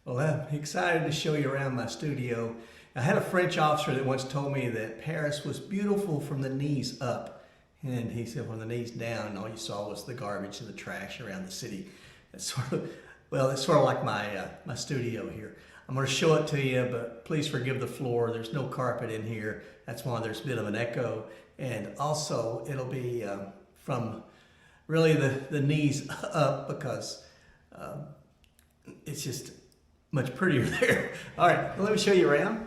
Well, I'm excited to show you around my studio. I had a French officer that once told me that Paris was beautiful from the knees up. And he said from the knees down, all you saw was the garbage and the trash around the city. It's sort of, well, it's sort of like my studio here. I'm going to show it to you, but please forgive the floor. There's no carpet in here. That's why there's a bit of an echo. And also, it'll be from really the knees up because it's just much prettier there. All right, well, let me show you around.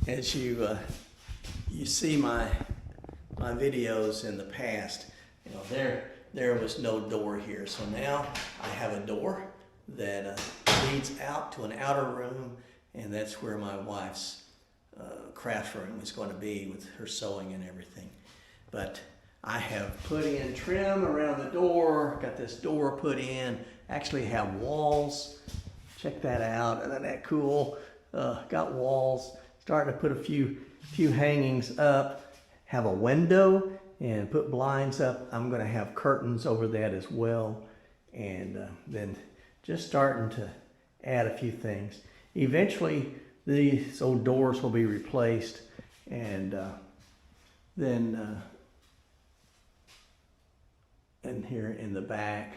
As you see my videos in the past, you know, there was no door here. So now I have a door that leads out to an outer room, and that's where my wife's craft room is going to be with her sewing and everything. But I have put in trim around the door, got this door put in, actually have walls. Check that out, isn't that cool? Got walls, starting to put a few hangings up, have a window and put blinds up. I'm gonna have curtains over that as well. And then just starting to add a few things. Eventually, these old doors will be replaced, and then and here in the back,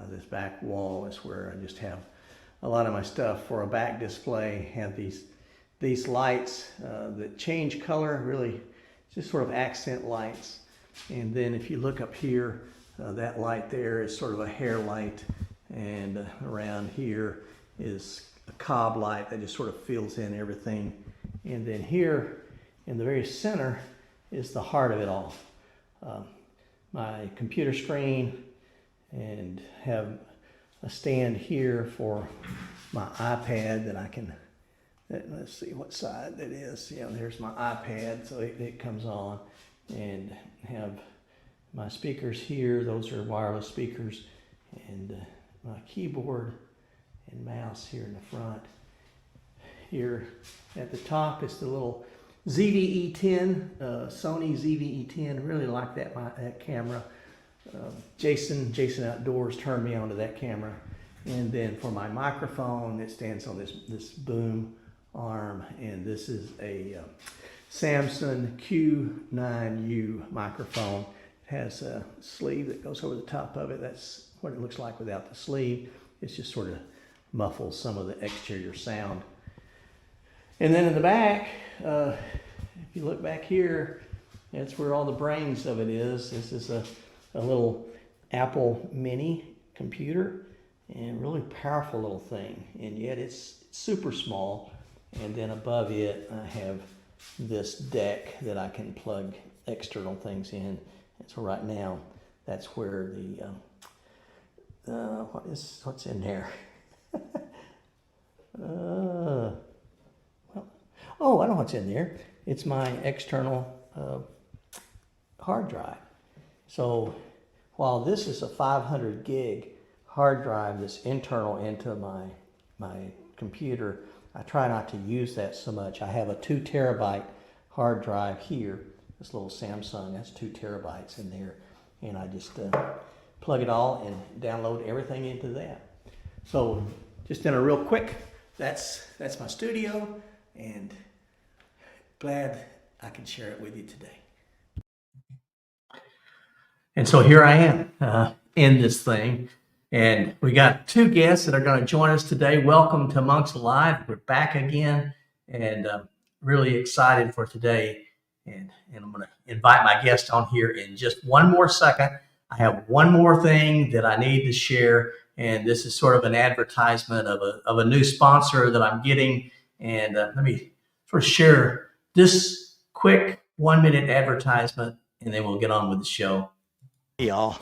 this back wall is where I just have a lot of my stuff for a back display. Have these lights that change color, really just sort of accent lights. And then if you look up here, that light there is sort of a hair light, and around here is a cob light that just sort of fills in everything. And then here in the very center is the heart of it all. My computer screen, and have a stand here for my iPad that I can, let's see what side that is. You know, there's my iPad, so it comes on, and have my speakers here. Those are wireless speakers, and my keyboard and mouse here in the front. Here at the top is the little ZV-E10, Sony ZV-E10. Really like that camera. Jason Outdoors turned me onto that camera. And then for my microphone, it stands on this boom arm, and this is a Samsung Q9U microphone. It has a sleeve that goes over the top of it. That's what it looks like without the sleeve. It's just sort of muffles some of the exterior sound. And then in the back, if you look back here, that's where all the brains of it is. This is a little Apple Mini computer, and really powerful little thing, and yet it's super small. And then above it, I have this deck that I can plug external things in. And so right now, that's where the what's in there? Oh, I know what's in there. It's my external hard drive. So while this is a 500 gig hard drive that's internal into my computer, I try not to use that so much. I have a 2 terabyte hard drive here. This little Samsung, that's 2 terabytes in there. And I just plug it all and download everything into that. So just in a real quick, that's my studio, and glad I can share it with you today. And so here I am in this thing, and we got 2 guests that are going to join us today. Welcome to Monks Alive. We're back again, and really excited for today. And I'm going to invite my guest on here in just one more second. I have one more thing that I need to share, and this is sort of an advertisement of a new sponsor that I'm getting. And let me sort of share this quick 1-minute advertisement, and then we'll get on with the show. Y'all,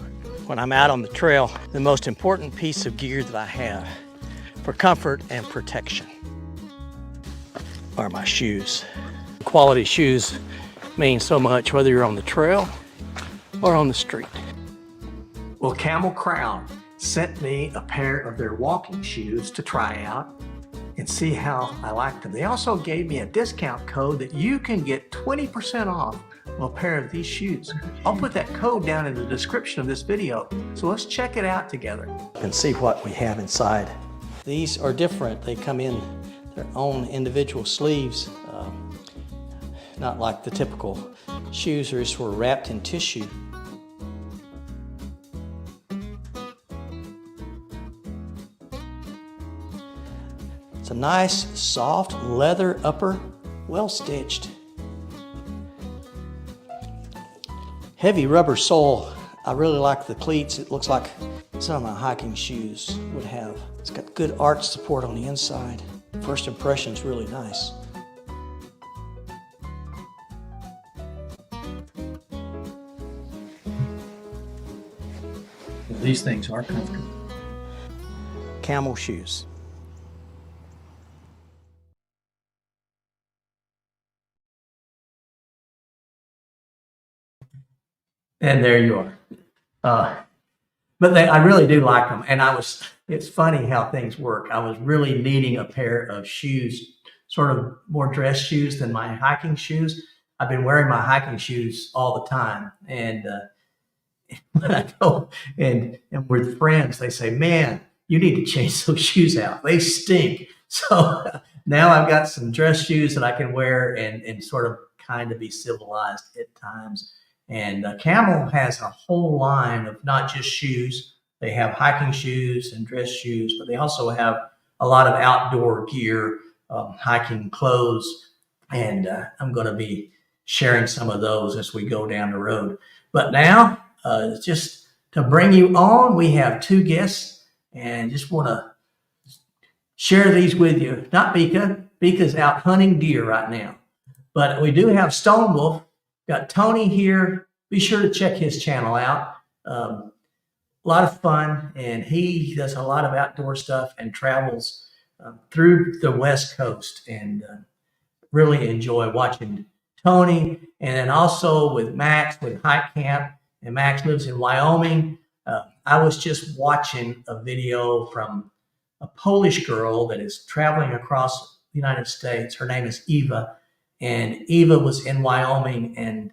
when I'm out on the trail, the most important piece of gear that I have for comfort and protection are my shoes. Quality shoes mean so much whether you're on the trail or on the street. Well, Camel Crown sent me a pair of their walking shoes to try out and see how I liked them. They also gave me a discount code that you can get 20% off of a pair of these shoes. I'll put that code down in the description of this video. So let's check it out together and see what we have inside. These are different. They come in their own individual sleeves, not like the typical shoes are just were wrapped in tissue. It's a nice, soft leather upper, well stitched. Heavy rubber sole. I really like the cleats. It looks like some of my hiking shoes would have. It's got good arch support on the inside. First impression is really nice. These things are comfortable. Camel shoes. And there you are. But I really do like them. And it's funny how things work. I was really needing a pair of shoes, sort of more dress shoes than my hiking shoes. I've been wearing my hiking shoes all the time. And when I go and with friends, they say, man, you need to change those shoes out. They stink. So now I've got some dress shoes that I can wear and sort of kind of be civilized at times. And Camel has a whole line of not just shoes. They have hiking shoes and dress shoes, but they also have a lot of outdoor gear, hiking clothes. And I'm going to be sharing some of those as we go down the road. But now, just to bring you on, we have two guests and just want to share these with you. Not Beeka. Beeka's out hunting deer right now. But we do have Stone Wolf. Got Tony here. Be sure to check his channel out. A lot of fun, and he does a lot of outdoor stuff and travels through the West Coast, and really enjoy watching Tony. And then also with Max with Hike Camp, and Max lives in Wyoming. I was just watching a video from a Polish girl that is traveling across the United States. Her name is Eva. And Eva was in Wyoming and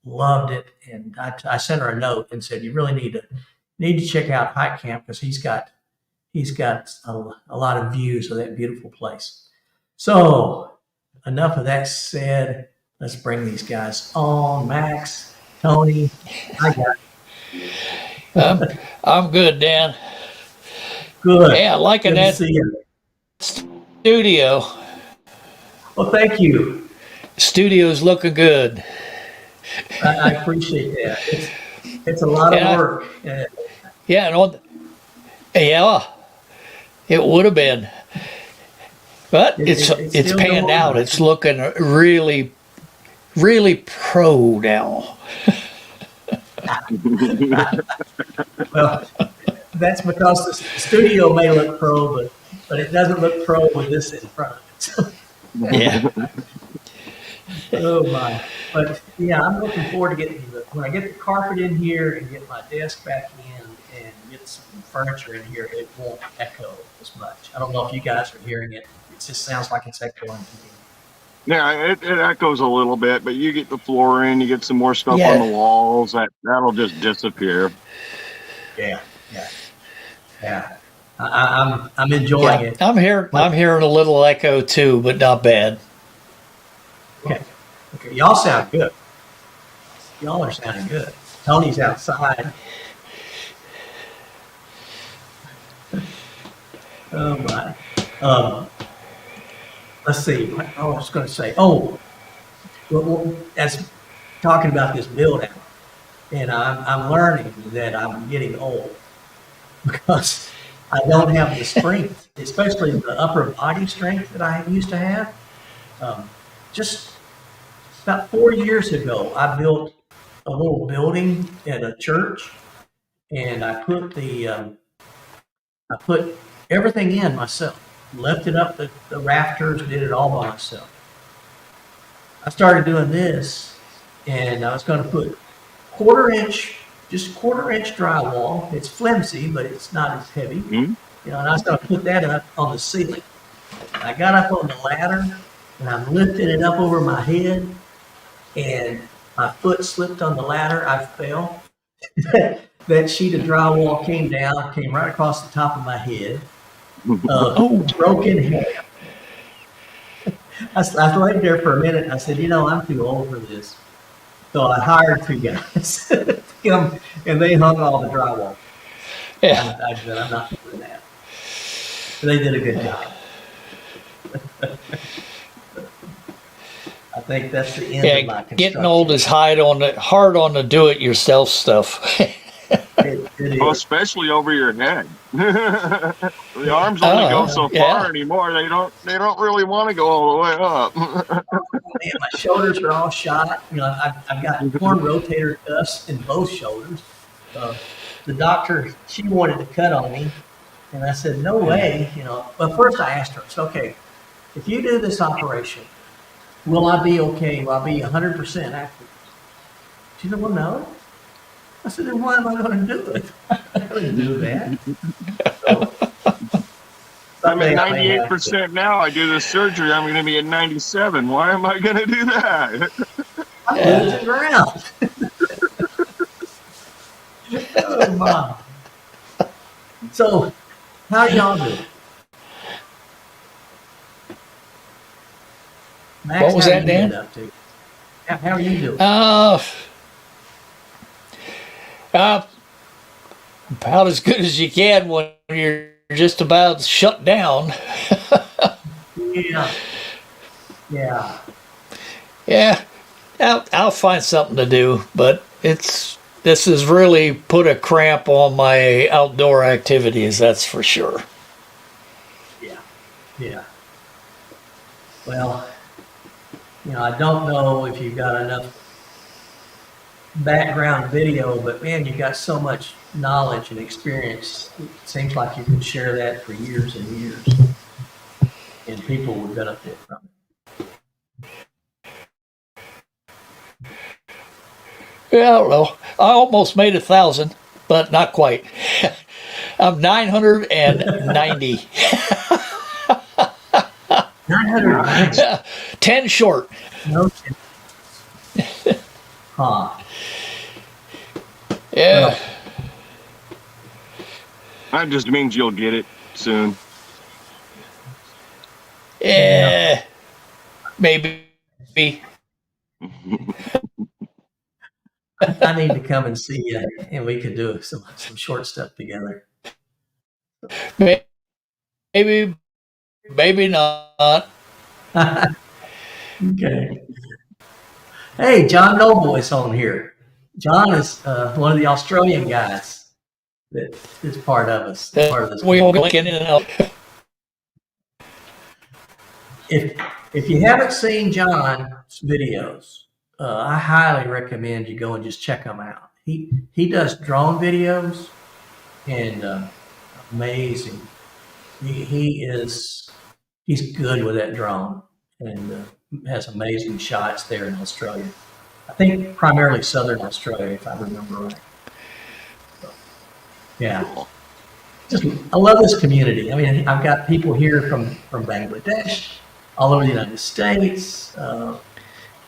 loved it. And I sent her a note and said, you really need to check out Hike Camp because he's got a lot of views of that beautiful place. So enough of that said. Let's bring these guys on. Max, Tony, I got it. I'm good, Dan. Good. Yeah, liking Good that to see you. studio. Well, thank you. Studio's looking good. I appreciate that. It's a lot of work. Yeah, it would have been, but it's panned out. It's looking really, really pro now. Well, that's because the studio may look pro, but it doesn't look pro with this in front of it. Yeah. Oh my! But yeah, I'm looking forward to getting when I get the carpet in here and get my desk back in and get some furniture in here. It won't echo as much. I don't know if you guys are hearing it. It just sounds like it's echoing. Yeah, it echoes a little bit, but you get the floor in, you get some more stuff on the walls. That'll just disappear. Yeah. I'm enjoying it. I'm hearing a little echo too, but not bad. Okay. Y'all sound good. Y'all are sounding good. Tony's outside. Oh my. Let's see. I was going to say. Well, as talking about this build out, and I'm learning that I'm getting old because I don't have the strength, especially the upper body strength that I used to have. Just about 4 years ago, I built a little building at a church, and I put everything in myself. Lifted up the rafters, did it all by myself. I started doing this, and I was going to put just quarter inch drywall. It's flimsy, but it's not as heavy. Mm-hmm. And I was going to put that up on the ceiling. I got up on the ladder, and I'm lifting it up over my head, and my foot slipped on the ladder. I fell. That sheet of drywall came down, came right across the top of my head. Broken hand. I laid there for a minute. And I said, I'm too old for this. So I hired 2 guys to come, and they hung all the drywall. Yeah. I said, I'm not doing that. They did a good job. I think that's the end of my construction. Getting old is hard on the do-it-yourself stuff. Well, especially over your head. The arms only go so far anymore. They don't really want to go all the way up. Man, my shoulders are all shot. I've got torn rotator cuffs in both shoulders. The doctor, she wanted to cut on me, and I said, no way. But first I asked her, I said, okay, if you do this operation, will I be okay? Will I be 100% active? She said, well, no. I said, then why am I going to do it? I couldn't do that. I'm at 98% now. I do this surgery. I'm going to be at 97. Why am I going to do that? I'm losing ground. Oh, my. So, how y'all doing? Max, what was that, Dan? How are you doing? About as good as you can when you're just about shut down. Yeah. I'll find something to do, but this has really put a cramp on my outdoor activities, that's for sure. Yeah. Well, I don't know if you've got enough background video, but man, you've got so much knowledge and experience. It seems like you can share that for years and years, and people would benefit from it. Yeah, I don't know. I almost made 1,000, but not quite. I'm 990. 990. 10 short. No. Huh. Yeah. Well, That just means you'll get it soon. Yeah. Maybe. I need to come and see you, and we could do some short stuff together. Maybe not. Okay. Hey, John Noboy's on here. John is one of the Australian guys that is part of us. Part of this. We all get in and out. If you haven't seen John's videos, I highly recommend you go and just check them out. He does drone videos, and amazing. He's good with that drone, and has amazing shots there in Australia. I think primarily Southern Australia, if I remember right. So, yeah. I love this community. I mean, I've got people here from Bangladesh, all over the United States,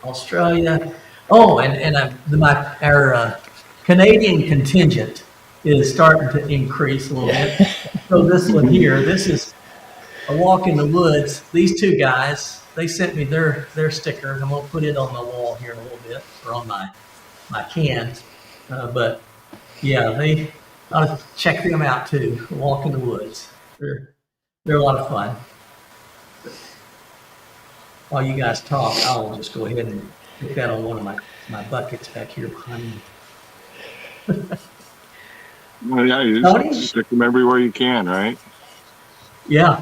Australia. Oh, and our Canadian contingent is starting to increase a little bit. So this one here, this is a walk in the woods. These 2 guys, they sent me their sticker. I'm gonna put it on the wall here in a little bit, or on my cans. But yeah, they ought to check them out too. Walk in the woods. They're a lot of fun. While you guys talk, I'll just go ahead and put that on one of my buckets back here behind me. Well, yeah, you Tony? just stick them everywhere you can, right? Yeah.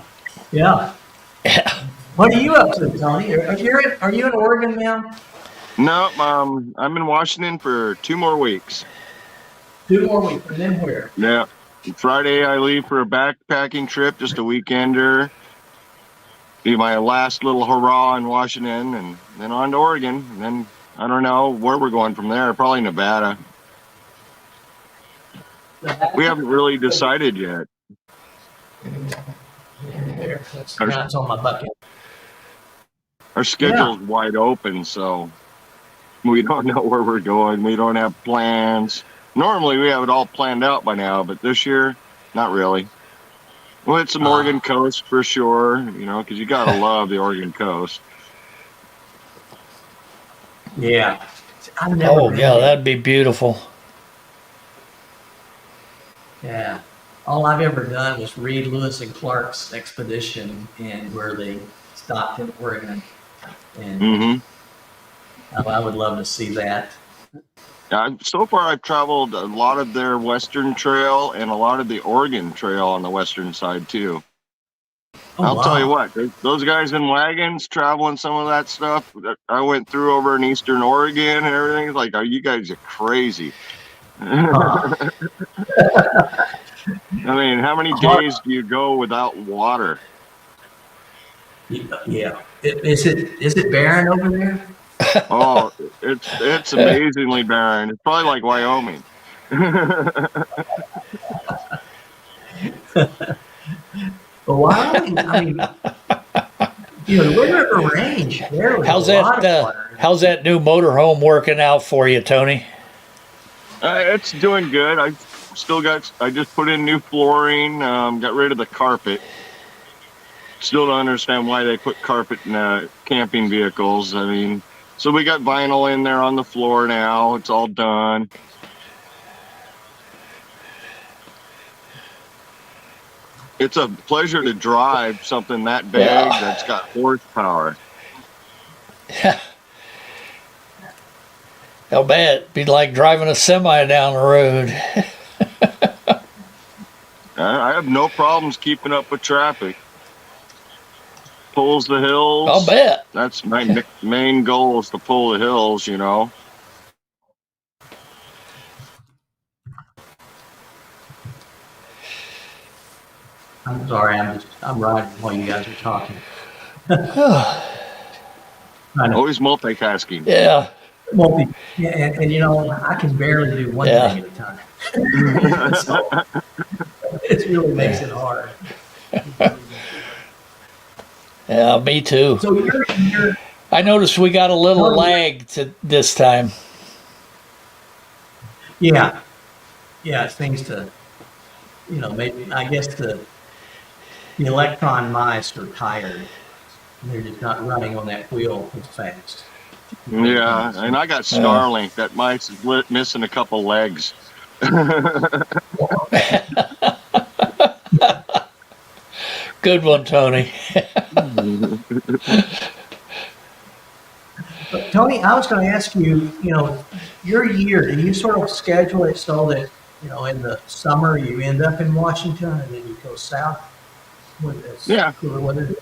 What are you up to, Tony? Are you in Oregon now? No, I'm in Washington for 2 more weeks. 2 more weeks, and then where? Yeah. Friday I leave for a backpacking trip, just a weekender. Be my last little hurrah in Washington, and then on to Oregon. And then I don't know where we're going from there. Probably Nevada. We haven't really decided yet. There. That's on my bucket. Our schedule's wide open, so We don't know where we're going. We don't have plans. Normally we have it all planned out by now, but this year, not really. We'll hit some Oregon coast for sure, because you got to love the Oregon coast. Yeah. I've never Oh, been yeah, there. that'd be beautiful. Yeah. All I've ever done was read Lewis and Clark's expedition and where they stopped in Oregon. And Mm-hmm. I would love to see that. So far, I've traveled a lot of their Western Trail and a lot of the Oregon Trail on the western side, too. Oh, I'll tell you wow. what, those guys in wagons traveling some of that stuff that I went through over in Eastern Oregon and everything. It's like, oh, you guys are crazy. I mean, how many days do you go without water? Yeah. Is it barren over there? Oh, it's amazingly barren. It's probably like Wyoming. But Wyoming, I mean, the Red River Range, there was How's a lot of that? water. How's that new motorhome working out for you, Tony? It's doing good. I just put in new flooring, got rid of the carpet. Still don't understand why they put carpet in camping vehicles. I mean, so we got vinyl in there on the floor now. It's all done. It's a pleasure to drive something that big that's got horsepower. I'll bet it'd be like driving a semi down the road. I have no problems keeping up with traffic. Pulls the hills. I'll bet. That's my main goal, is to pull the hills, I'm sorry, I'm riding while you guys are talking. Always multitasking. Yeah. And I can barely do one thing at a time. So it really makes it hard. Yeah, me too. So you're I noticed we got a little lag to this time. yeah, it seems to, maybe I guess the electron mice are tired. They're just not running on that wheel as fast. Yeah, and I got Starlink. That mice is missing a couple legs. Good one, Tony. But Tony, I was going to ask you, your year, do you sort of schedule it so that, in the summer you end up in Washington and then you go south? Yeah. Cooler weather?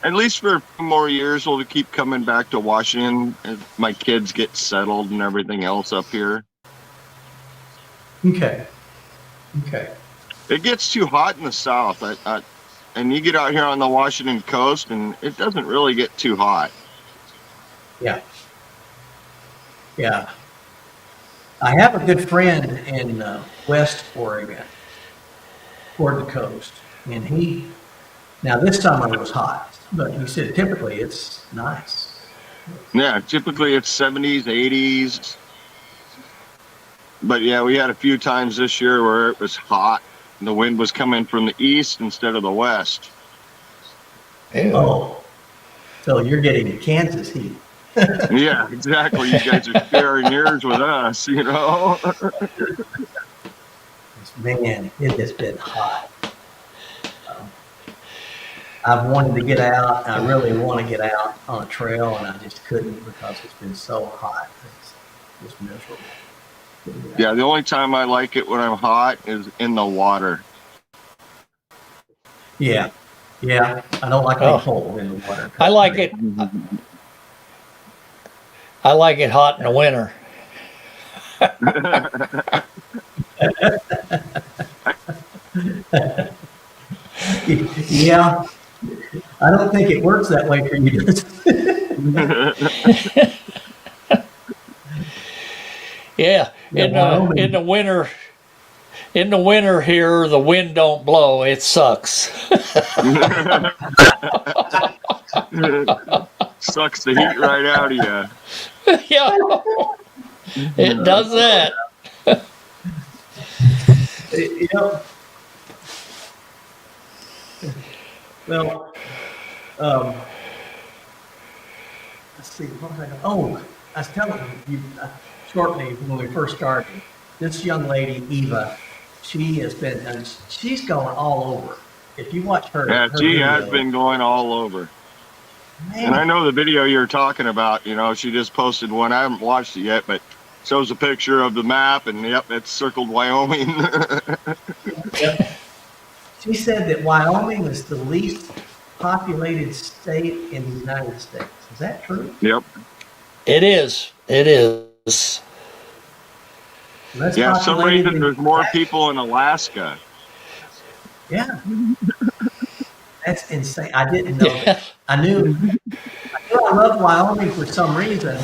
At least for a few more years, we'll keep coming back to Washington as my kids get settled and everything else up here. Okay. It gets too hot in the south, and you get out here on the Washington coast, and it doesn't really get too hot. Yeah. I have a good friend in West Oregon, toward the coast, and now this summer it was hot, but he said typically it's nice. Yeah, typically it's 70s, 80s. But yeah, we had a few times this year where it was hot. And the wind was coming from the east instead of the west. Ew. Oh, so you're getting Kansas heat. Yeah, exactly. You guys are sharing yours with us, Man, it has been hot. I've wanted to get out. I really want to get out on a trail, and I just couldn't because it's been so hot. It's just miserable. Yeah, the only time I like it when I'm hot is in the water. Yeah. I don't like being cold in the water. I like it. I like it hot in the winter. Yeah. I don't think it works that way for you. Yeah, in the winter here, the wind don't blow. It sucks. Sucks the heat right out of you. Yeah, it does that. You know, well, let's see, what was I going? Oh, I was telling you shortly when we first started. This young lady, Eva, she's going all over. If you watch Yeah, her she has video, been going all over. And I man, know the video you're talking about, she just posted one. I haven't watched it yet, but shows a picture of the map, and yep, it's circled Wyoming. yep. She said that Wyoming is the least populated state in the United States. Is that true? Yep. It is. It is. Less Yeah, some populated reason than there's more people in Alaska. Yeah, that's insane. I didn't know that. I knew I loved Wyoming for some reason.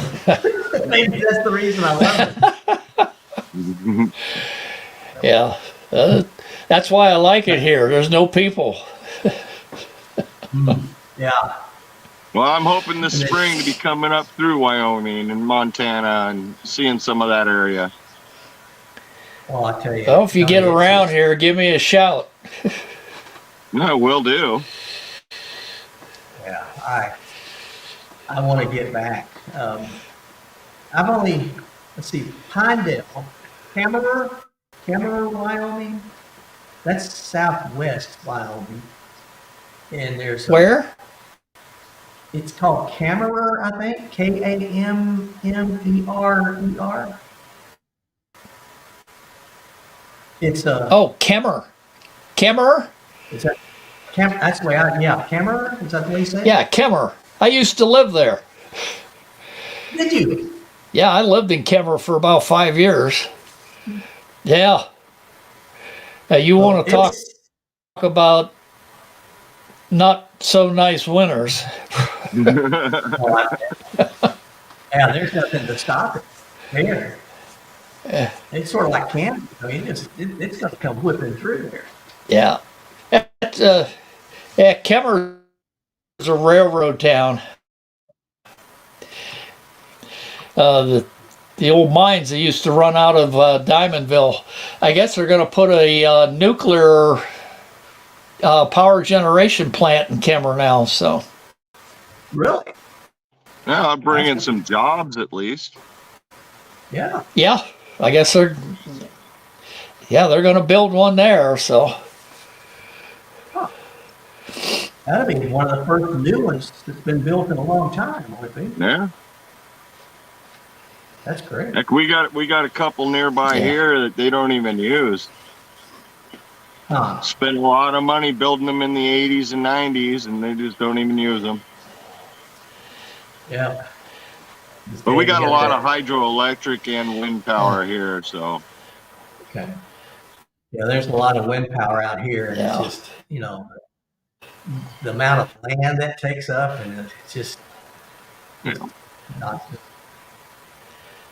Maybe that's the reason I love it. Yeah. That's why I like it here. There's no people. Yeah. Well, I'm hoping this And it- spring to be coming up through Wyoming and Montana and seeing some of that area. Well, I tell you. Well, if you get Tony, it's around just- here, give me a shout. No, will do. Yeah, I want to get back. I've only, let's see, Pinedale, Cameron, Wyoming. That's southwest Wyoming. And there's Where? It's called Kammerer, I think. Kammerer. It's a. Oh, Kemmer. Kemmer? Is that that's the way Kammerer? Is that the way you say it? Yeah, Kemmer. I used to live there. Did you? Yeah, I lived in Kemmer for about 5 years. Yeah. Now, you want to talk It's- about not so nice winters. Yeah, there's nothing to stop it. There. Yeah. It's sort of like Canada. I mean, it's going to come whipping through there. Yeah. Kemmer is a railroad town. The old mines that used to run out of Diamondville, I guess they're going to put a nuclear power generation plant in Kemmer now. So Really? Yeah, I'm bringing some jobs at least. Yeah. yeah, I guess they're going to build one there. So That'll be one of the first new ones that's been built in a long time, I think. Yeah. That's great. Heck, we got a couple nearby here that they don't even use. Huh. Spent a lot of money building them in the 80s and 90s, and they just don't even use them. Yeah. But we got a lot of hydroelectric and wind power here, so. Okay. Yeah, there's a lot of wind power out here, and Yeah. it's just, the amount of land that takes up, and it's just not.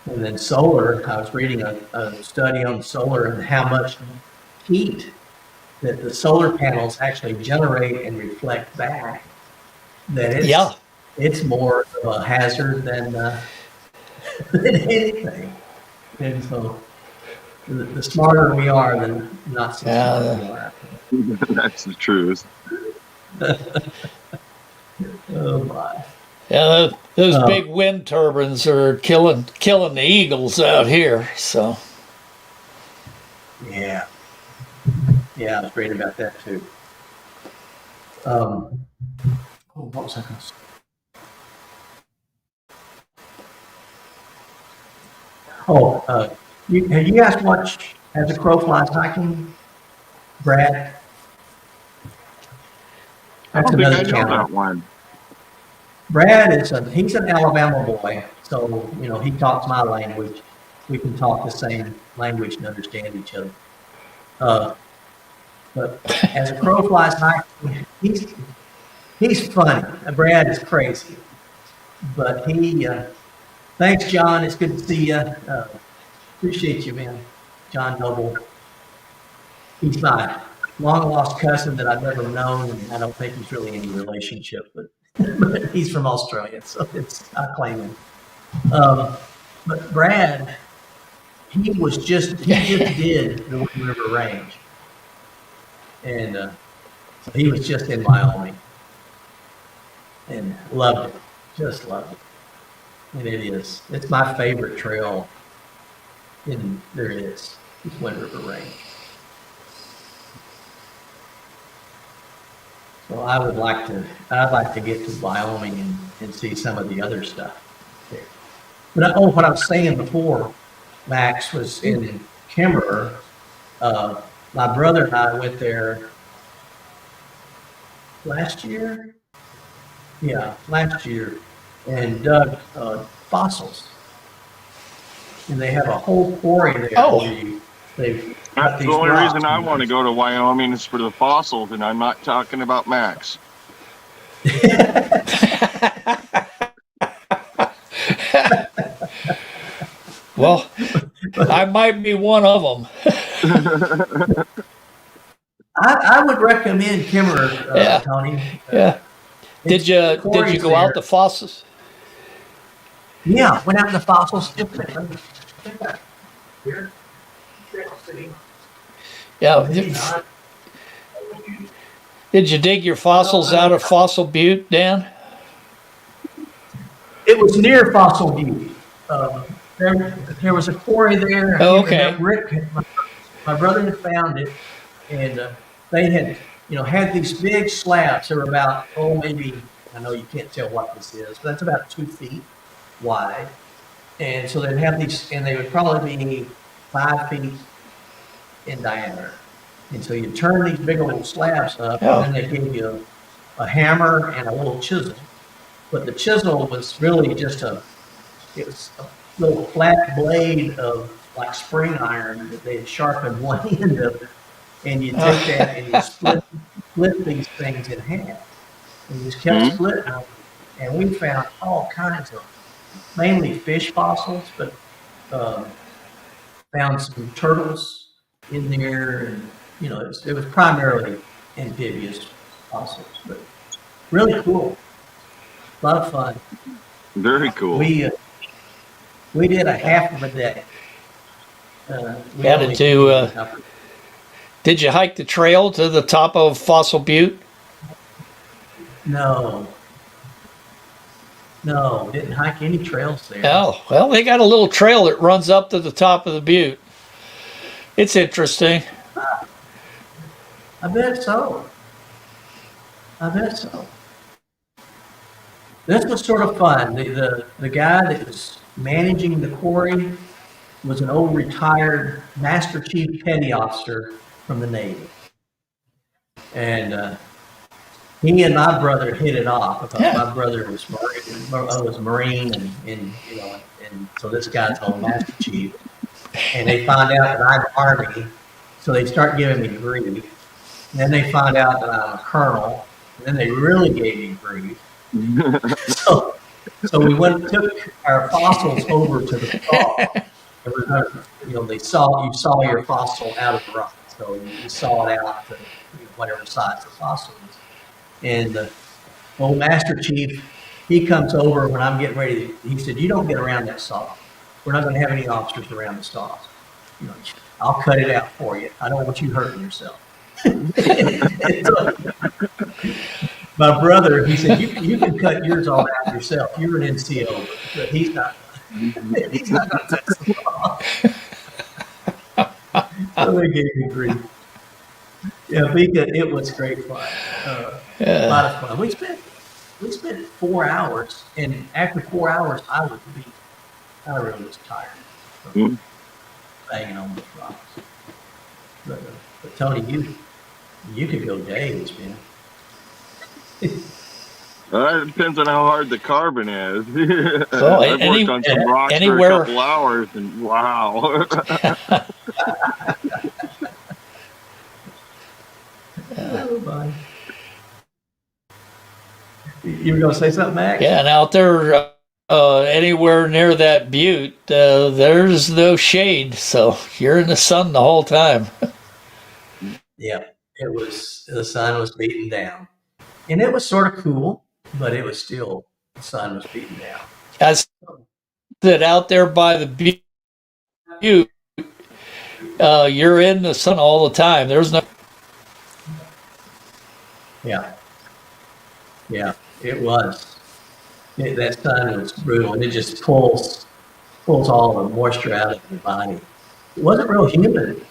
And then solar, I was reading a study on solar and how much heat that the solar panels actually generate and reflect back. That it's more of a hazard than anything. And so the smarter we are, the not so smart we are. That's the truth. Oh my. yeah, those big wind turbines are killing the eagles out here. So Yeah. Yeah, I was reading about that too. What was I going to say? Have you guys watched As a Crow Flies Hiking? Brad? I That's don't think I another know channel. that one. Brad he's an Alabama boy, so he talks my language. We can talk the same language and understand each other. But As a Crow Flies Hiking, he's funny. Brad is crazy, but thanks, John. It's good to see you. Appreciate you, man. John Noble. He's my long lost cousin that I've never known, and I don't think he's really any relationship, but he's from Australia, so I claim him. But Brad, he just did the Wind River Range. And so he was just in Wyoming and loved it, just loved it. And it's my favorite trail there is, it's Wind River Range. So I'd like to get to Wyoming and see some of the other stuff there. But what I was saying before, Max, was in Kimmerer. My brother and I went there last year. Yeah, last year, and dug fossils. And they have a whole quarry there. Oh. That's the only reason I want to go to Wyoming is for the fossils, and I'm not talking about Max. Well, I might be one of them. I would recommend Kimmerer, Yeah. Tony. Yeah. Did you go out the fossils? Yeah, went out in the fossils. Yeah. Did you dig your fossils out of Fossil Butte, Dan? It was near Fossil Butte. There was a quarry there. Oh, okay. Rick, my brother had found it, and they had, had these big slabs. They were about, maybe, I know you can't tell what this is, but that's about 2 feet wide. And so they'd have these, and they would probably be 5 feet in diameter. And so you turn these big old slabs up, and then they gave you a hammer and a little chisel. But the chisel was really just it was a little flat blade of like spring iron that they had sharpened one end of, and you take that and you split these things in half. And you just kept splitting them, and we found all kinds of, mainly fish fossils, but found some turtles in there, and it was primarily amphibious fossils, but really cool. A lot of fun. Very cool. We did a half of a day. Did you hike the trail to the top of Fossil Butte? No, didn't hike any trails there. Oh, well, they got a little trail that runs up to the top of the butte. It's interesting. I bet so. This was sort of fun. The guy that was managing the quarry was an old retired Master Chief Petty Officer from the Navy. And he and my brother hit it off. Because my brother was Marine, and so this guy's old Master Chief. And they find out that I'm Army, so they start giving me grief. And then they find out that I'm a colonel, and then they really gave me grief. So we took our fossils over to the thaw. And we're gonna, you saw your fossil out of the rock, so you saw it out to whatever size the fossil is. And the old Master Chief, he comes over when I'm getting ready. He said, "You don't get around that saw. We're not going to have any officers around the saws. I'll cut it out for you. I don't want you hurting yourself." So, my brother, he said, you can cut yours all out yourself. You're an NCO, but he's not going to touch the saw. So they gave me grief. Yeah, Beeka, it was great fun. A lot of fun. We spent 4 hours, and after 4 hours, I was beat. I really was tired from banging on those rocks. But Tony, you could go days, man. It depends on how hard the carbon is. So, I've worked on some rocks for a couple hours, and wow. Oh, my. You were going to say something, Max? Yeah, and out there, anywhere near that butte, there's no shade, so you're in the sun the whole time. Yeah, the sun was beating down. And it was sort of cool, but it was still, the sun was beating down. that out there by the butte, you're in the sun all the time. There's no. Yeah. Yeah, it was. That sun was brutal, and it just pulls all the moisture out of your body. It wasn't real humid,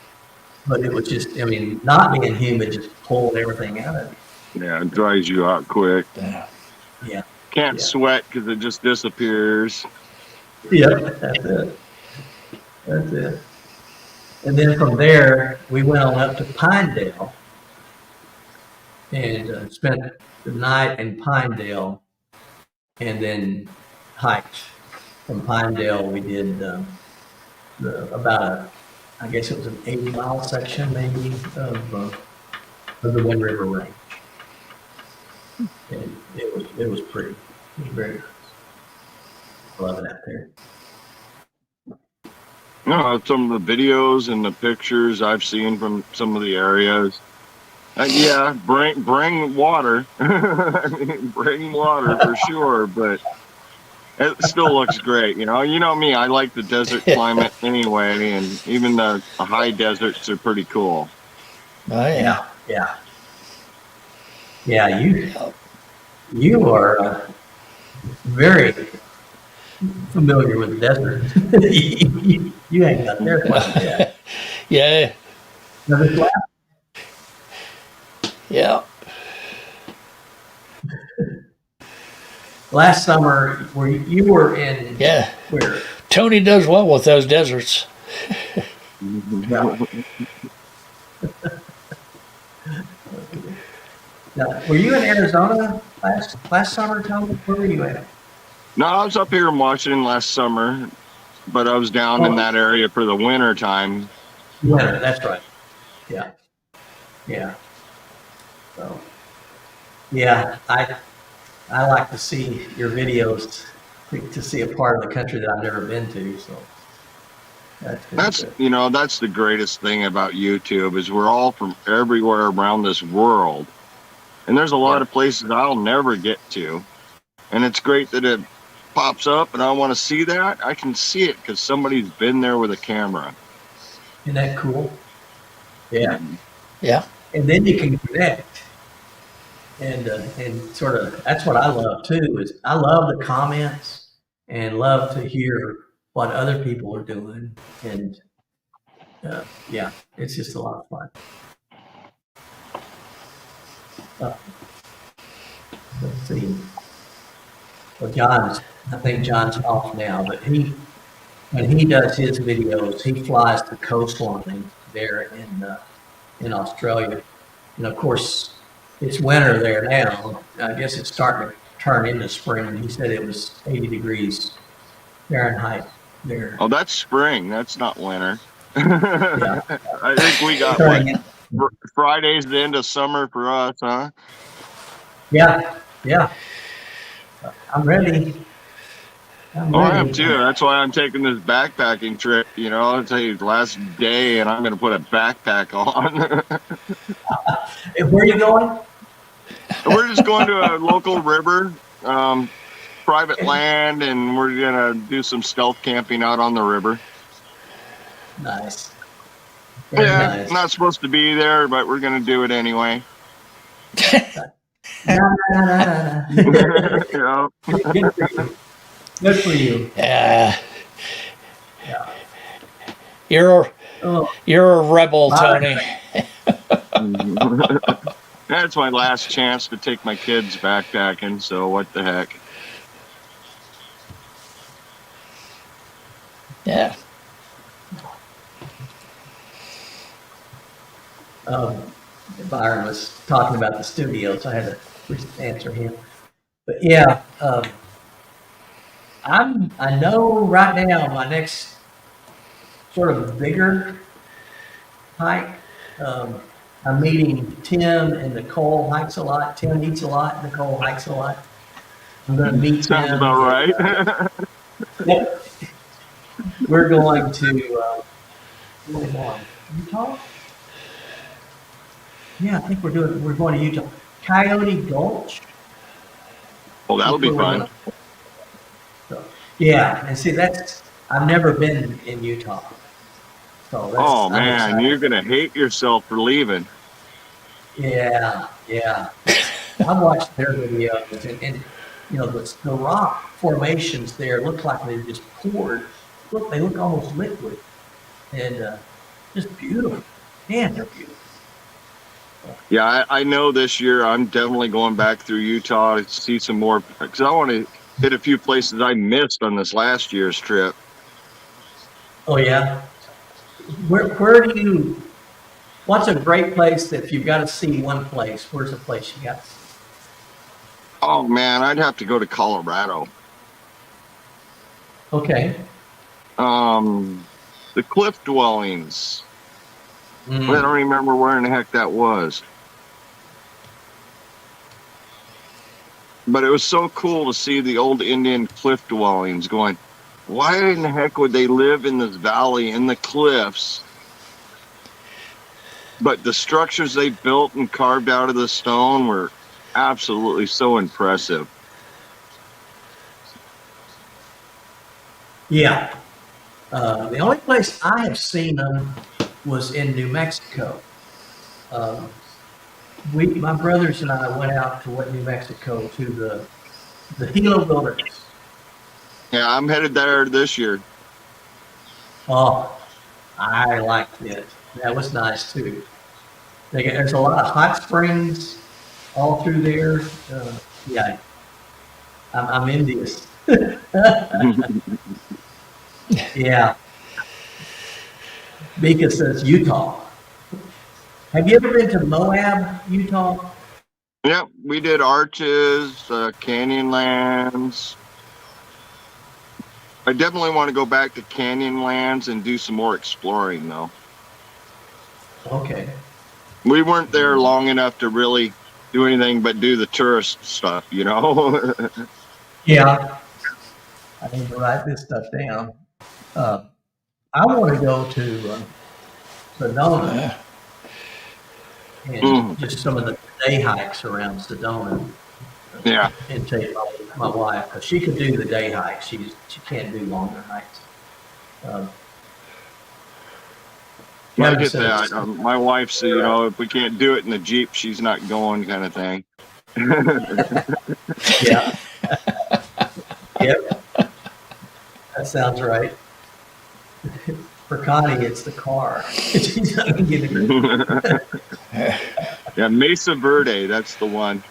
but it was just, I mean, not being humid just pulled everything out of Yeah, it dries you out quick. you. Yeah. Can't Yeah. sweat because it just disappears. Yep, that's it. That's it. And then from there, we went on up to Pinedale and spent the night in Pinedale, and then hiked from Pinedale. We did I guess it was an 80-mile section maybe of the Wind River Range, and it was pretty. It was very nice. I love it out there. Some of the videos and the pictures I've seen from some of the areas. Yeah, bring water. I mean, bring water for sure, but it still looks great. You know me. I like the desert climate anyway, and even the high deserts are pretty cool. Oh, yeah. Yeah. You are very familiar with the desert. You ain't got there quite yet. Yeah. Now, this last Yeah. Last summer, where you were in, Yeah. where? Tony does well with those deserts. Yeah. Now, were you in Arizona last summer, Tony? Where were you at? No, I was up here in Washington last summer, but I was down in that area for the winter time. Yeah, that's right. Yeah. So, yeah, I like to see your videos to see a part of the country that I've never been to. So That's that's the greatest thing about YouTube is we're all from everywhere around this world, and there's a lot of places I'll never get to, and it's great that it pops up and I want to see that. I can see it because somebody's been there with a camera. Isn't that cool? Yeah. Yeah. And then you can connect. And sort of, that's what I love too, is I love the comments and love to hear what other people are doing. And yeah, it's just a lot of fun. Let's see. Well, I think John's off now, but when he does his videos, he flies the coastline there in Australia. And of course, it's winter there now. I guess it's starting to turn into spring. He said it was 80 degrees Fahrenheit there. Oh, that's spring. That's not winter. Yeah. I think we got Friday's the end of summer for us, huh? Yeah. I'm ready. I am too. That's why I'm taking this backpacking trip. I'll tell you, last day, and I'm going to put a backpack on. Where are you going? We're just going to a local river, private land, and we're going to do some stealth camping out on the river. Nice. Very nice. Not supposed to be there, but we're going to do it anyway. Good for you. Yeah. Yeah. You're a rebel, Tony. That's my last chance to take my kids backpacking, so what the heck. Yeah. Byron was talking about the studio, so I had to answer him. But yeah, I know right now my next sort of bigger hike. I'm meeting Tim and Nicole hikes a lot. Tim eats a lot. Nicole hikes a lot. I'm going to meet Sounds them. about right. We're going to Utah. Yeah, I think we're going to Utah. Coyote Gulch. Well, that'll be fun. So, Yeah, and see, I've never been in Utah, so Oh I'm man, you're excited. gonna hate yourself for leaving. Yeah, yeah. I watched their videos, and the rock formations there look like they just poured. Look, they look almost liquid, and just beautiful. Man, they're beautiful. Yeah, I know this year I'm definitely going back through Utah to see some more because I want to hit a few places I missed on this last year's trip. Oh yeah. Where do you? What's a great place that if you've got to see one place? Where's a place you got to see? Oh man, I'd have to go to Colorado. Okay. Um, the cliff dwellings. I don't Mm. remember where in the heck that was, but it was so cool to see the old Indian cliff dwellings. Going, why in the heck would they live in this valley in the cliffs? But the structures they built and carved out of the stone were absolutely so impressive. Yeah. The only place I have seen them was in New Mexico. Um, my brothers and I went out to New Mexico to the Gila Wilderness. Yeah, I'm headed there this year. Oh, I liked it. That was nice too. There's a lot of hot springs all through there. Yeah, I'm envious. Yeah, Beeka says Utah. Have you ever been to Moab, Utah? Yep, we did Arches, Canyonlands. I definitely want to go back to Canyonlands and do some more exploring, though. Okay. We weren't there long enough to really do anything but do the tourist stuff, you know? Yeah, I need to write this stuff down. Uh, I want to go to Sedona and Mm, just some of the day hikes around Sedona yeah. and take my wife because she could do the day hikes. She can't do longer hikes. Um, I Kevin get says, that. My wife's, if we can't do it in the Jeep, she's not going kind of thing. yeah, yep, that sounds right. For Connie, it's the car. She's not gonna get it. Yeah, Mesa Verde, that's the one.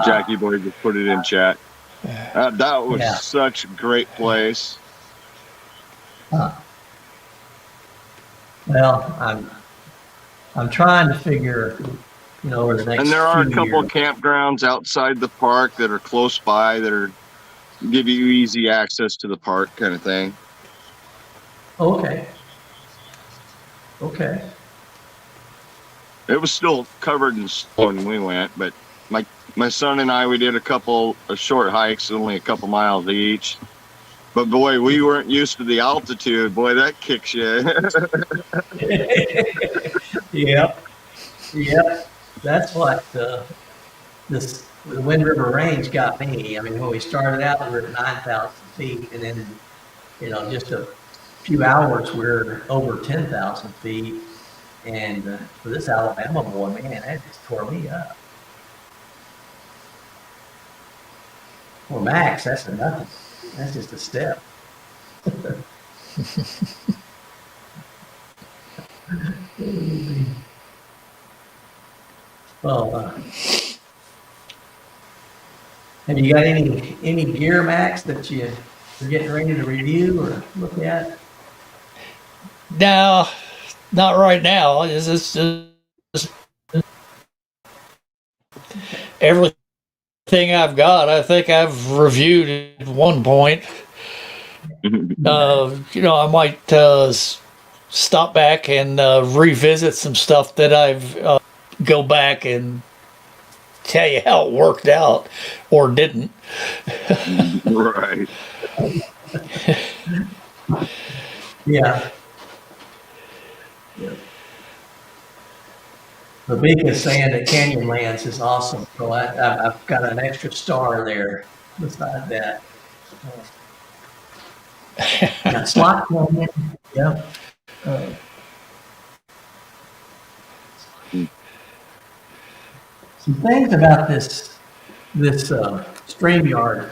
Jackie Boy just put it in chat. That was Yeah. such a great place. Huh. Well, I'm trying to figure, over the next And there are a few couple years. of campgrounds outside the park that are close by that give you easy access to the park kind of thing. Okay. Okay. It was still covered in snow when we went, but my son and I, we did a couple of short hikes, only a couple miles each. But boy, we weren't used to the altitude. Boy, that kicks you. Yep. Yep. That's what the Wind River Range got me. I mean, when we started out, we were at 9,000 feet, and then, just a few hours, we're over 10,000 feet. And for this Alabama boy, man, that just tore me up. For Max, that's a nothing. That's just a step. Well, have you got any gear, Max, that you're getting ready to review or look at? No, not right now. It's just everything I've got. I think I've reviewed at one point. I might stop back and revisit some stuff that I've go back and tell you how it worked out or didn't. Right. Yeah. The Beacon is saying that Canyonlands is awesome, so I've got an extra star there beside that. Got slot coming in. Yeah. Some things about this StreamYard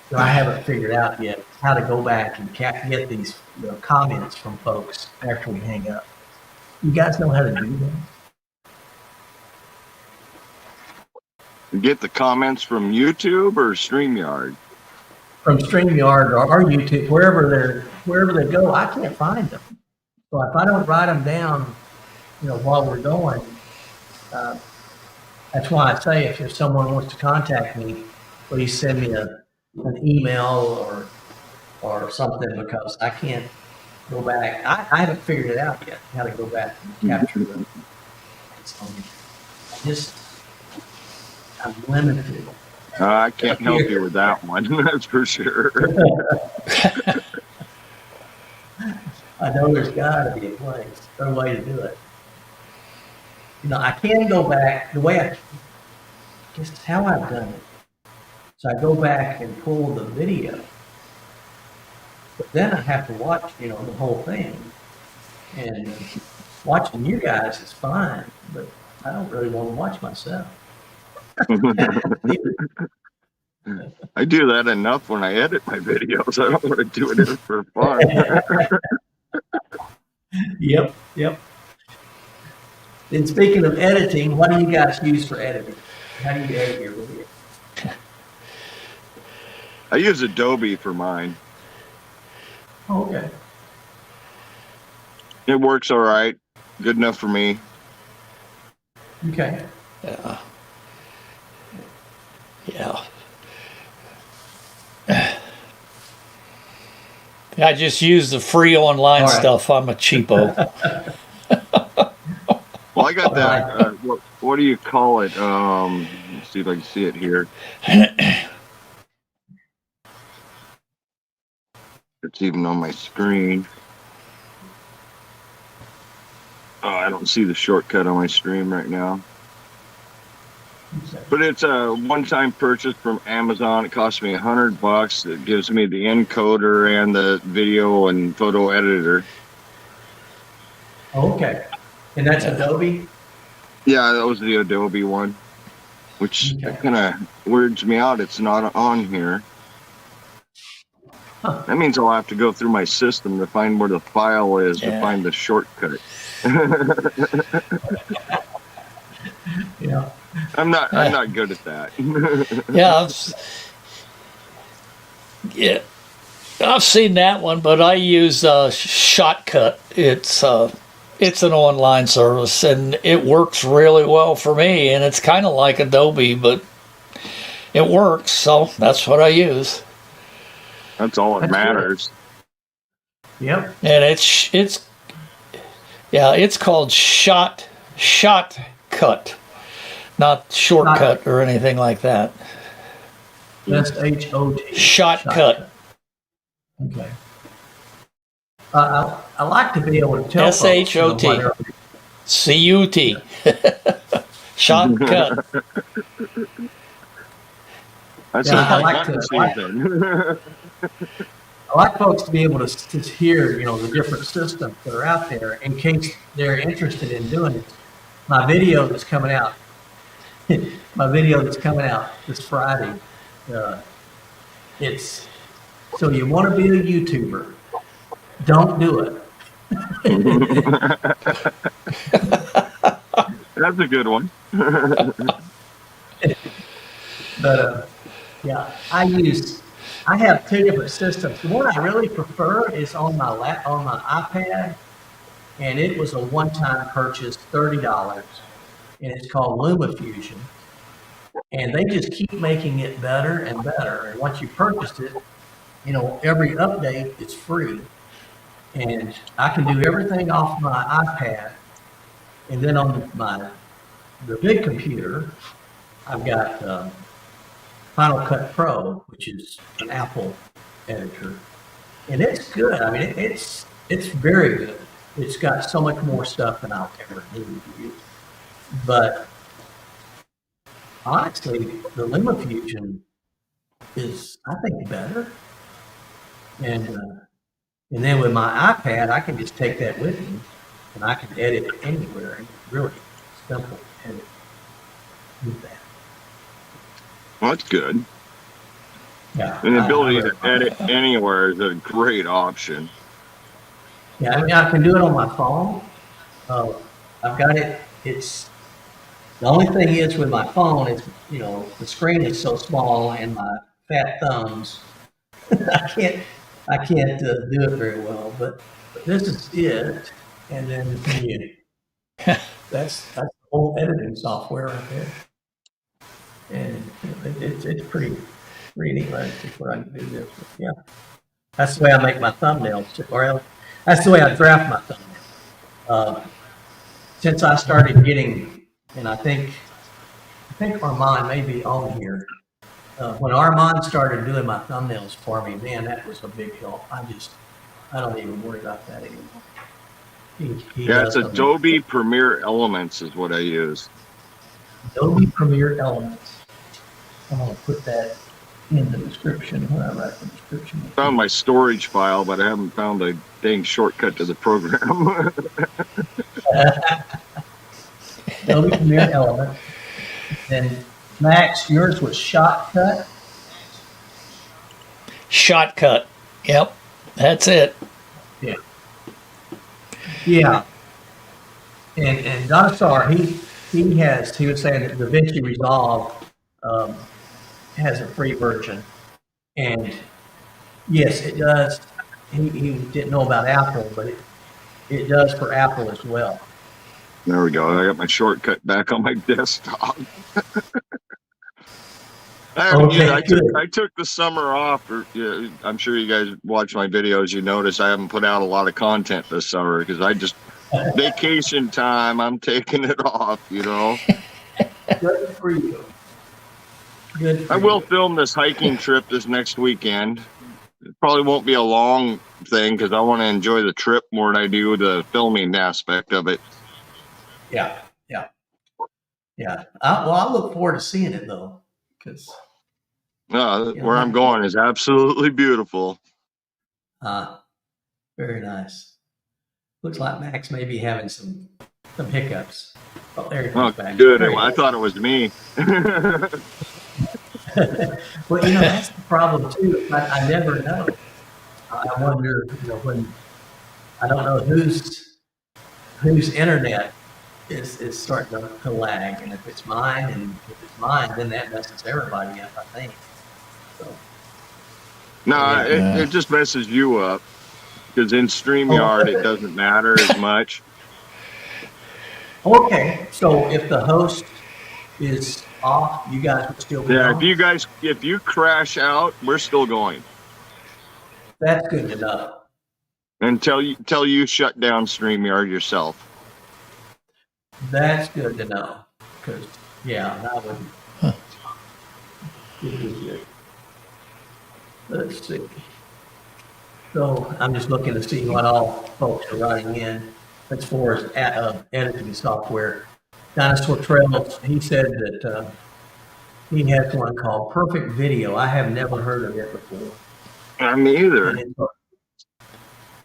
that I haven't figured out yet. How to go back and get these comments from folks after we hang up. You guys know how to do that? Get the comments from YouTube or StreamYard? From StreamYard or YouTube, wherever they go, I can't find them. So if I don't write them down, while we're going, that's why I say if someone wants to contact me, please send me an email or something, because I can't go back. I haven't figured it out yet, how to go back and capture them. So I'm limited. I can't help you with that one, that's for sure. I know there's got to be a way to do it. I can go back the way I guess it's how I've done it. So I go back and pull the video, but then I have to watch, the whole thing. And watching you guys is fine, but I don't really want to watch myself. I do that enough when I edit my videos. I don't want to do it for fun. Yep. And speaking of editing, what do you guys use for editing? How do you edit your video? I use Adobe for mine. Oh, okay. It works all right. Good enough for me. Okay. Yeah. I just use the free online stuff. I'm a cheapo. Well, I got that. What do you call it? Let's see if I can see it here. It's even on my screen. Oh, I don't see the shortcut on my stream right now. But it's a one-time purchase from Amazon. It cost me $100. It gives me the encoder and the video and photo editor. Okay. And that's Adobe? Yeah, that was the Adobe one, which kind of weirds me out. It's not on here. Huh. That means I'll have to go through my system to find where the file is to find the shortcut. Yeah. I'm not good at that. I've seen that one, but I use Shotcut. It's an online service, and it works really well for me. And it's kind of like Adobe, but it works. So that's what I use. That's all that matters. Good. Yep. And it's called Shotcut. Not shortcut or anything like that. SHOT. Shotcut. Okay. I like to be able to tell SHOT. CUT. Shotcut. That's I like folks to be able to hear, the different systems that are out there in case they're interested in doing it. My video that's coming out this Friday, it's so you want to be a YouTuber, don't do it. That's a good one. But I have two different systems. The one I really prefer is on my iPad, and it was a one-time purchase, $30, and it's called LumaFusion. And they just keep making it better and better. And once you purchase it, every update is free, and I can do everything off my iPad. And then on the big computer, I've got Final Cut Pro, which is an Apple editor, and it's good. I mean, it's very good. It's got so much more stuff than I'll ever need. But honestly, the LumaFusion is, I think, better. And then with my iPad, I can just take that with me, and I can edit anywhere. And it's really simple to edit with that. Well, that's good. Yeah, And the I ability really to edit anywhere is a great option. Yeah, I mean, I can do it on my phone. I've got it. It's the only thing is with my phone is, the screen is so small and my fat thumbs, I can't do it very well. But this is it, and then that's the whole editing software right there, and it's pretty neat, right? It's where I can do this. But yeah, that's the way I make my thumbnails, or else, that's the way I draft my thumbnails. Since I started getting, and I think Armand may be on here. When Armand started doing my thumbnails for me, man, that was a big help. I don't even worry about that anymore. Yeah, it's Adobe Premiere Elements is what I use. Adobe Premiere Elements. I'm going to put that in the description when I write the description. I found my storage file, but I haven't found a dang shortcut to the program. Adobe Premiere Elements. And Max, yours was Shotcut. Shotcut. Yep, that's it. Yeah. Yeah. And Donosaur, he was saying that DaVinci Resolve has a free version. And yes, it does. He didn't know about Apple, but it does for Apple as well. There we go. I got my shortcut back on my desktop. I took the summer off. I'm sure you guys watch my videos. You notice I haven't put out a lot of content this summer because I just vacation time. I'm taking it off. Good for you. Good. I will film this hiking trip this next weekend. It probably won't be a long thing because I want to enjoy the trip more than I do the filming aspect of it. Yeah. I look forward to seeing it though, because where I'm going is absolutely beautiful. Very nice. Looks like Max may be having some hiccups. Oh, there he comes back. Good. I thought it was me. Well, that's the problem too. I never know. I wonder, when I don't know whose internet is starting to lag, and if it's mine, then that messes everybody up, I think. So. No, it just messes you up because in StreamYard it doesn't matter as much. Okay, so if the host is off, you guys would still be on? If you crash out, we're still going. That's good to know. Until you shut down StreamYard yourself. That's good to know, because that would be good. Let's see. So I'm just looking to see what all folks are writing in as far as editing software. Donosaur Trails, he said that he has one called Perfect Video. I have never heard of it before. Me either. He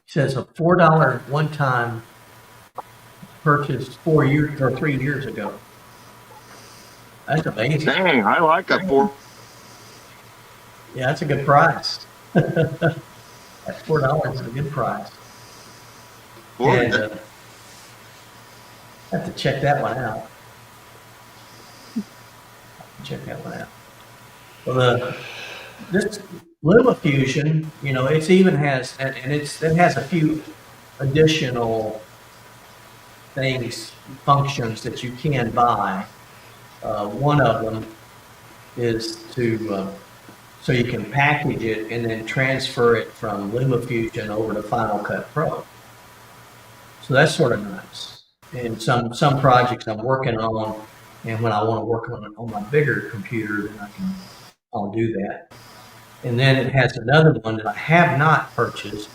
says a $4 one-time purchase 3 years ago. That's amazing. Dang, I like a 4. Yeah, that's a good price. That $4 is a good price. And I have to check that one out. Well, this LumaFusion, it even has, and it has a few additional functions that you can buy. One of them is so you can package it and then transfer it from LumaFusion over to Final Cut Pro. So that's sort of nice. And some projects I'm working on, and when I want to work on my bigger computer, then I'll do that. And then it has another one that I have not purchased.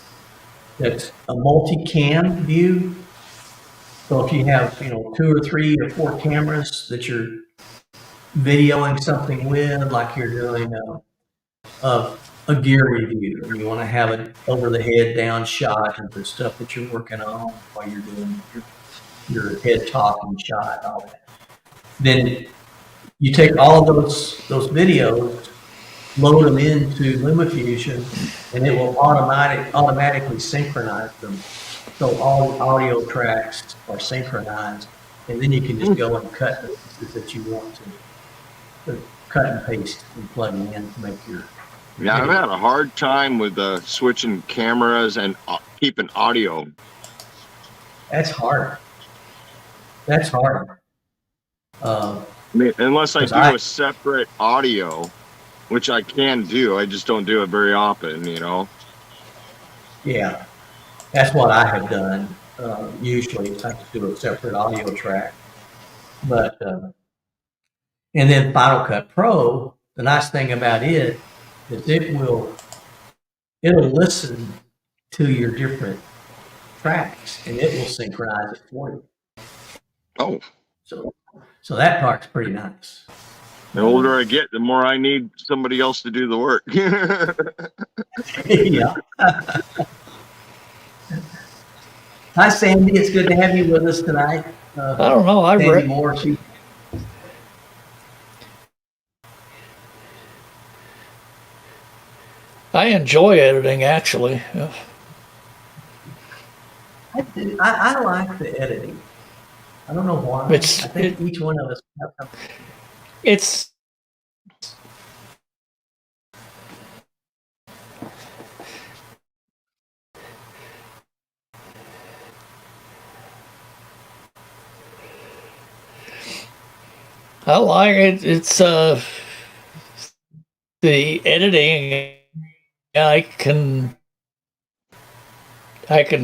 That's a multi-cam view. So if you have 2 or 3 or 4 cameras that you're videoing something with, like you're doing of a gear review, and you want to have an over the head down shot of the stuff that you're working on while you're doing your head talking shot, all that. Then you take all of those videos, load them into LumaFusion, and it will automatically synchronize them. So all the audio tracks are synchronized, and then you can just go and cut the pieces that you want to cut and paste and plug in to make your. Yeah, I've had a hard time with switching cameras and keeping audio. That's hard. That's hard. I mean, unless I do a separate audio, which I can do, I just don't do it very often, you know. Yeah, that's what I have done. Usually, I have to do a separate audio track. But and then Final Cut Pro, the nice thing about it is it'll listen to your different tracks and it will synchronize it for you. Oh. So that part's pretty nice. The older I get, the more I need somebody else to do the work. Yeah. Hi, Sandy. It's good to have you with us tonight. I don't know. Sandy Moore, I enjoy editing, actually. Yeah. I like the editing. I don't know why. I think each one of us have something. It's I like it. It's the editing I can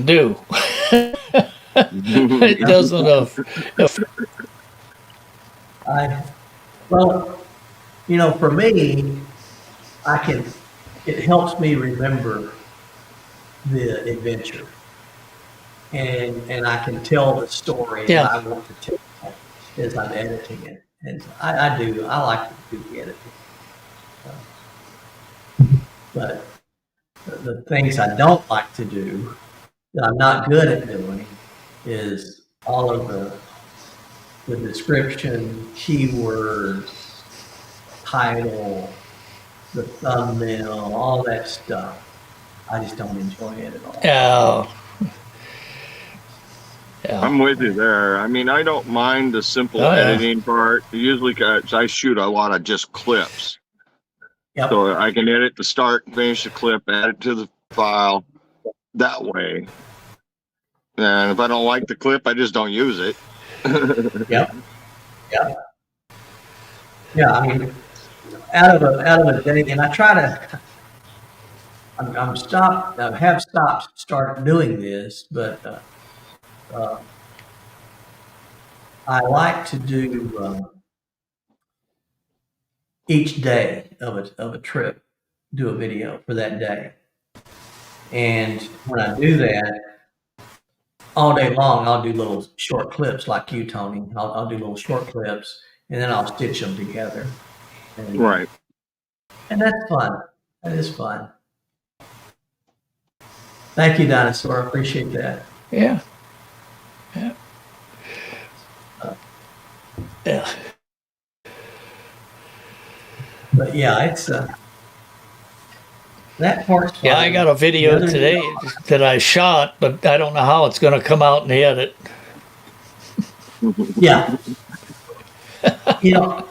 do. It doesn't well, you know, for me, it helps me remember the adventure, and I can tell the story that I want to tell as I'm editing it, and I like to do the editing, but the things I don't like to do, that I'm not good at doing, is all of the description, keywords, title, the thumbnail, all that stuff. I just don't enjoy it at all. Yeah. I'm with you there. I mean, I don't mind the simple editing part. Usually, I shoot a lot of just clips. Yep. So I can edit the start, finish the clip, add it to the file that way. And if I don't like the clip, I just don't use it. Yep. Yeah. Yeah. I mean, out of a day, and I try to. I'm stopped. I have started doing this, but I like to do each day of a trip, do a video for that day, and when I do that, all day long, I'll do little short clips like you, Tony. I'll do little short clips, and then I'll stitch them together. And, right. And that's fun. That is fun. Thank you, Dinosaur. I appreciate that. Yeah. Yeah. Yeah. But yeah, it's that part's fun. Yeah, I got a video today that I shot, but I don't know how it's going to come out in the edit. Yeah. You know,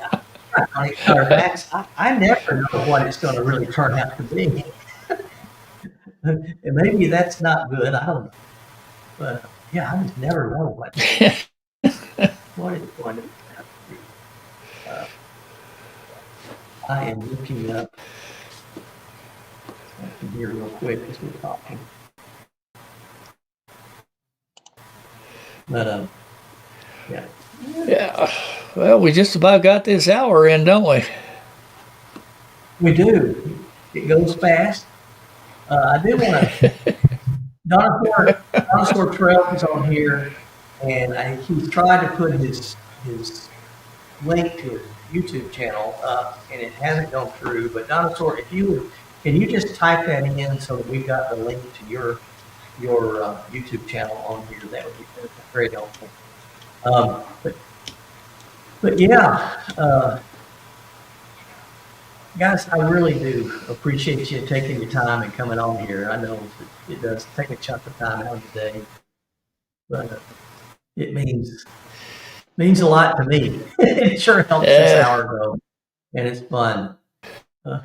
I never know what it's going to really turn out to be. And maybe that's not good. I don't know. But yeah, I just never know what it's going to be. I am looking up. I can hear real quick as we're talking. But yeah. Yeah. Well, we just about got this hour in, don't we? We do. It goes fast. I do want to. Donosaur Trails is on here, and he's tried to put his link to his YouTube channel up, and it hasn't gone through. But Donosaur, if you would, can you just type that in so that we've got the link to your YouTube channel on here? That would be very helpful. But yeah, guys, I really do appreciate you taking your time and coming on here. I know it does take a chunk of time out of the day, but it means a lot to me. It sure helps this hour go, and it's fun.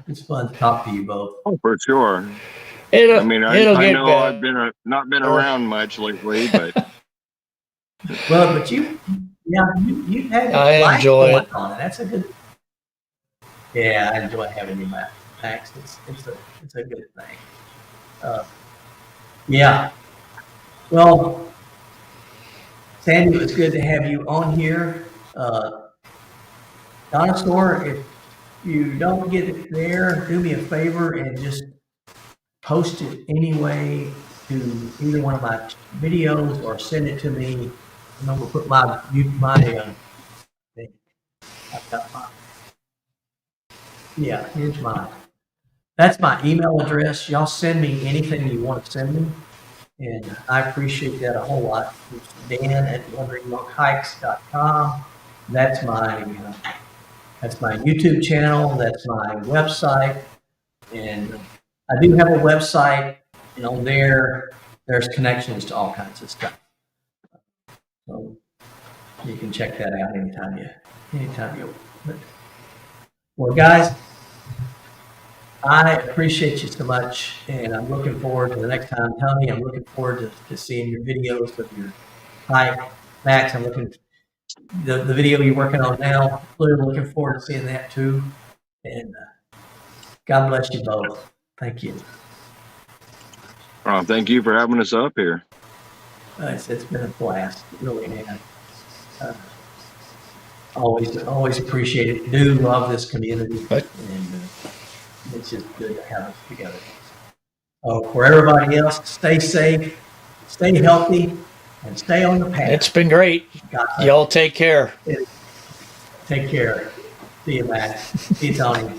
It's fun to talk to you both. Oh, for sure. I It'll know get I've better. not been around much lately, but Well, but you've had I life enjoy going it. on, and that's a good. Yeah, I enjoy having you back, Max. It's a good thing. Yeah. Well, Sandy, it was good to have you on here. Dinosaur, if you don't get it there, do me a favor and just post it anyway to either one of my videos or send it to me. I'm gonna put my thing. I've got mine. Yeah, here's mine. That's my email address. Y'all send me anything you want to send me, and I appreciate that a whole lot. It's dan@wanderingonkhikes.com. That's my YouTube channel. That's my website, and I do have a website. You know, there's connections to all kinds of stuff. So you can check that out anytime you want. Well, guys, I appreciate you so much, and I'm looking forward to the next time. Tony, I'm looking forward to seeing your videos of your hike. Max, I'm looking the video you're working on now. Really looking forward to seeing that too. And God bless you both. Thank you. thank you for having us up here. It's been a blast. It really has. Always appreciate it. Do love this community, and it's just good to have us together. For everybody else, stay safe, stay healthy, and stay on the path. It's been great. Y'all take care. Take care. See you, Matt. See you, Tony.